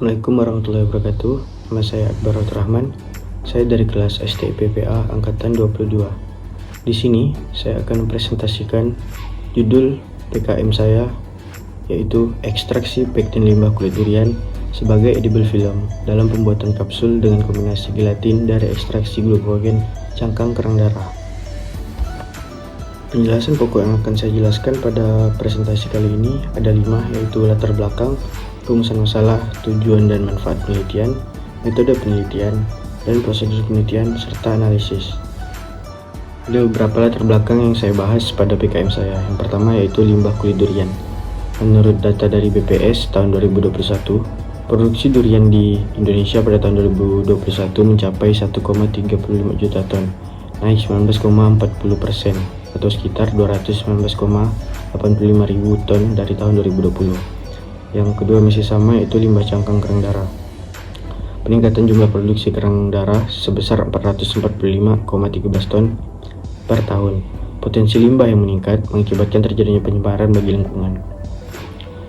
Assalamualaikum warahmatullahi wabarakatuh. Nama saya Akbar Rahman. Saya dari kelas STIPPA angkatan 22. Di sini saya akan mempresentasikan judul PKM saya, yaitu ekstraksi pektin limbah kulit durian sebagai edible film dalam pembuatan kapsul dengan kombinasi gelatin dari ekstraksi glukogen cangkang kerang darah. Penjelasan pokok yang akan saya jelaskan pada presentasi kali ini ada 5, yaitu latar belakang, rumusan masalah, tujuan dan manfaat penelitian, metode penelitian, dan prosedur penelitian, serta analisis. Ada beberapa latar belakang yang saya bahas pada PKM saya. Yang pertama yaitu limbah kulit durian. Menurut data dari BPS tahun 2021, produksi durian di Indonesia pada tahun 2021 mencapai 1,35 juta ton, naik 19,40% atau sekitar 219,85 ribu ton dari tahun 2020. Yang kedua masih sama, yaitu limbah cangkang kerang darah. Peningkatan jumlah produksi kerang darah sebesar 445,13 ton per tahun. Potensi limbah yang meningkat mengakibatkan terjadinya penyebaran bagi lingkungan.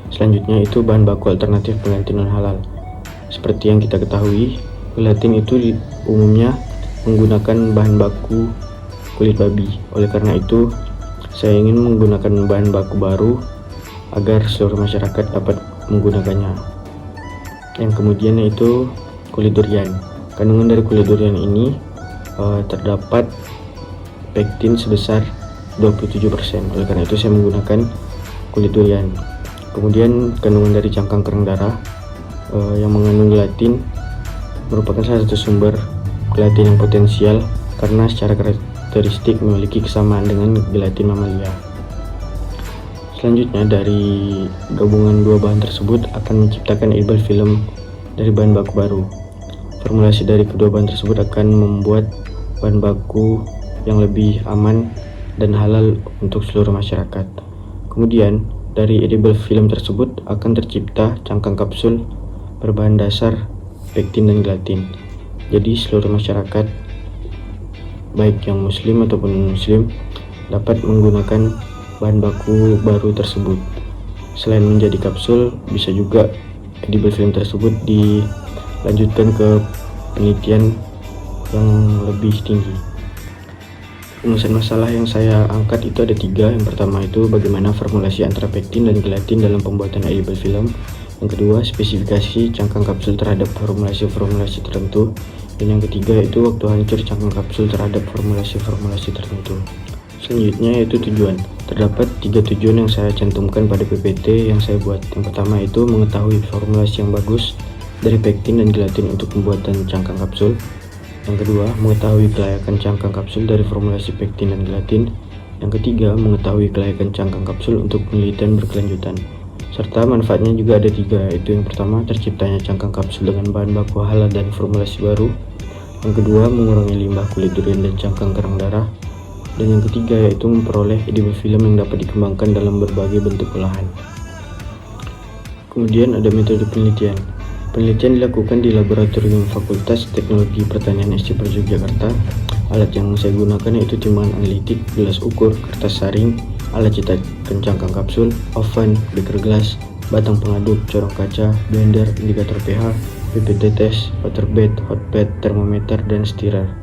Selanjutnya itu bahan baku alternatif pengganti non halal. Seperti yang kita ketahui, gelatin itu umumnya menggunakan bahan baku kulit babi. Oleh karena itu, saya ingin menggunakan bahan baku baru agar seluruh masyarakat dapat menggunakannya. Yang kemudian yaitu kulit durian. Kandungan dari kulit durian ini terdapat pektin sebesar 27%. Oleh karena itu saya menggunakan kulit durian. Kemudian kandungan dari cangkang kerang darah yang mengandung gelatin merupakan salah satu sumber gelatin yang potensial karena secara karakteristik memiliki kesamaan dengan gelatin mamalia. Selanjutnya, dari gabungan dua bahan tersebut akan menciptakan edible film dari bahan baku baru. Formulasi dari kedua bahan tersebut akan membuat bahan baku yang lebih aman dan halal untuk seluruh masyarakat. Kemudian, dari edible film tersebut akan tercipta cangkang kapsul berbahan dasar pektin dan gelatin. Jadi seluruh masyarakat, baik yang muslim ataupun non-muslim, dapat menggunakan bahan baku baru tersebut. Selain menjadi kapsul, bisa juga edible film tersebut dilanjutkan ke penelitian yang lebih tinggi. Rumusan masalah yang saya angkat itu ada 3. Yang pertama itu bagaimana formulasi antara pektin dan gelatin dalam pembuatan edible film. Yang kedua, spesifikasi cangkang kapsul terhadap formulasi-formulasi tertentu. Dan yang ketiga itu waktu hancur cangkang kapsul terhadap formulasi-formulasi tertentu. Selanjutnya yaitu tujuan. Terdapat 3 tujuan yang saya cantumkan pada PPT yang saya buat. Yang pertama itu mengetahui formulasi yang bagus dari pektin dan gelatin untuk pembuatan cangkang kapsul. Yang kedua, mengetahui kelayakan cangkang kapsul dari formulasi pektin dan gelatin. Yang ketiga, mengetahui kelayakan cangkang kapsul untuk penelitian berkelanjutan. Serta manfaatnya juga ada 3, yaitu yang pertama, terciptanya cangkang kapsul dengan bahan baku halal dan formulasi baru. Yang kedua, mengurangi limbah kulit durian dan cangkang kerang darah. Dan yang ketiga yaitu memperoleh edible film yang dapat dikembangkan dalam berbagai bentuk olahan. Kemudian ada metode penelitian. Penelitian dilakukan di Laboratorium Fakultas Teknologi Pertanian SC Yogyakarta. Alat yang saya gunakan yaitu timbangan analitik, gelas ukur, kertas saring, alat cetak cangkang kapsul, oven, beaker gelas, batang pengaduk, corong kaca, blender, indikator pH, PPT test, water bed, hot bed, termometer, dan stirrer.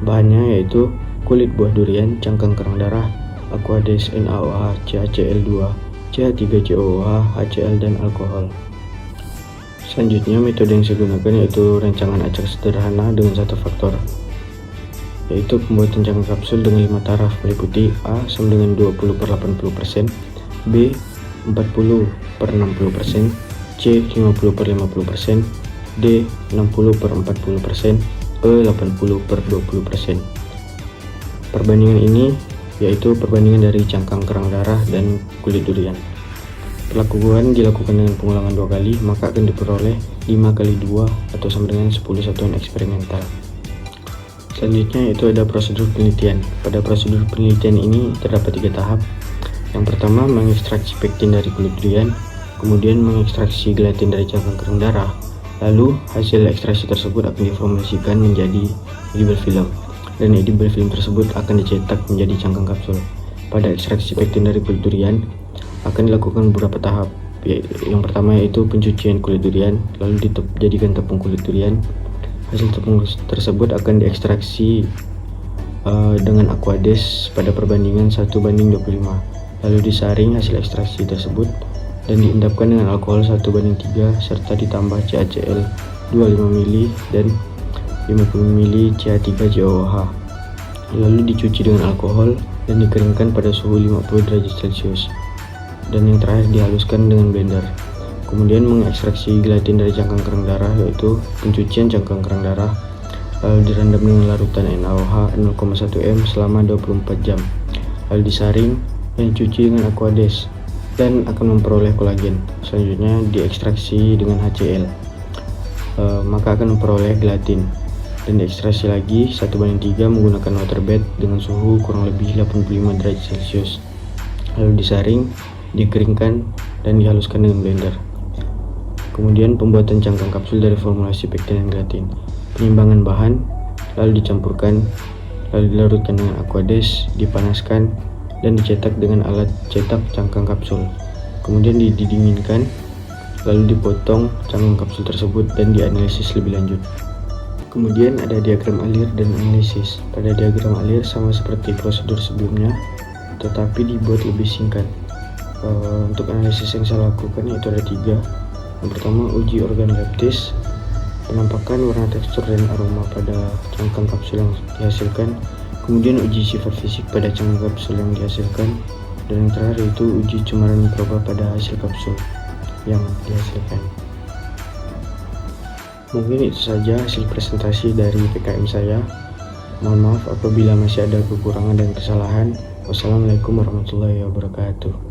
Bahannya yaitu kulit buah durian, cangkang kerang darah, aquades, NaOH, CaCl2, CH3COOH, HCl, dan alkohol. Selanjutnya, metode yang saya gunakan yaitu rancangan acak sederhana dengan 1 faktor, yaitu pembuatan cangkang kapsul dengan 5 taraf meliputi A sama dengan 20/80%, B 40/60%, C 50/50%, D 60/40%, E 80/20%. Perbandingan ini yaitu perbandingan dari cangkang kerang darah dan kulit durian. Pelakuan dilakukan dengan pengulangan 2 kali, maka akan diperoleh 5x2 atau sama dengan 10 satuan eksperimental. Selanjutnya yaitu ada prosedur penelitian. Pada prosedur penelitian ini terdapat 3 tahap. Yang pertama, mengekstraksi pektin dari kulit durian, kemudian mengekstraksi gelatin dari cangkang kerang darah, lalu hasil ekstraksi tersebut akan diformulasikan menjadi edible film, dan edible film tersebut akan dicetak menjadi cangkang kapsul. Pada ekstraksi pektin dari kulit durian akan dilakukan beberapa tahap. Yang pertama yaitu pencucian kulit durian, lalu dijadikan tepung kulit durian. Hasil tepung tersebut akan diekstraksi dengan Aquades pada perbandingan 1:25, lalu disaring hasil ekstraksi tersebut dan diendapkan dengan alkohol 1:3 serta ditambah CaCl 25 ml dan 50 ml CH3COOH, lalu dicuci dengan alkohol dan dikeringkan pada suhu 50 derajat Celcius, dan yang terakhir dihaluskan dengan blender. Kemudian mengekstraksi gelatin dari cangkang kerang darah, yaitu pencucian cangkang kerang darah, lalu direndam dengan larutan NaOH 0,1 m selama 24 jam, lalu disaring dan dicuci dengan Aquades dan akan memperoleh kolagen. Selanjutnya diekstraksi dengan HCl, maka akan memperoleh gelatin, dan diekstraksi lagi 1:3 menggunakan water bed dengan suhu kurang lebih 85 derajat Celcius, lalu disaring, dikeringkan, dan dihaluskan dengan blender. Kemudian pembuatan cangkang kapsul dari formulasi pektin dan gelatin. Penimbangan bahan, lalu dicampurkan, lalu dilarutkan dengan Aquades, dipanaskan, dan dicetak dengan alat cetak cangkang kapsul. Kemudian didinginkan, lalu dipotong cangkang kapsul tersebut dan dianalisis lebih lanjut. Kemudian ada diagram alir dan analisis. Pada diagram alir sama seperti prosedur sebelumnya, tetapi dibuat lebih singkat. Untuk analisis yang saya lakukan yaitu ada 3. Yang pertama, uji organoleptis, penampakan warna, tekstur, dan aroma pada cangkang kapsul yang dihasilkan. Kemudian uji sifat fisik pada cangkang kapsul yang dihasilkan. Dan yang terakhir itu uji cemaran mikroba pada hasil kapsul yang dihasilkan. Mungkin itu saja hasil presentasi dari PKM saya. Mohon maaf apabila masih ada kekurangan dan kesalahan. Wassalamualaikum warahmatullahi wabarakatuh.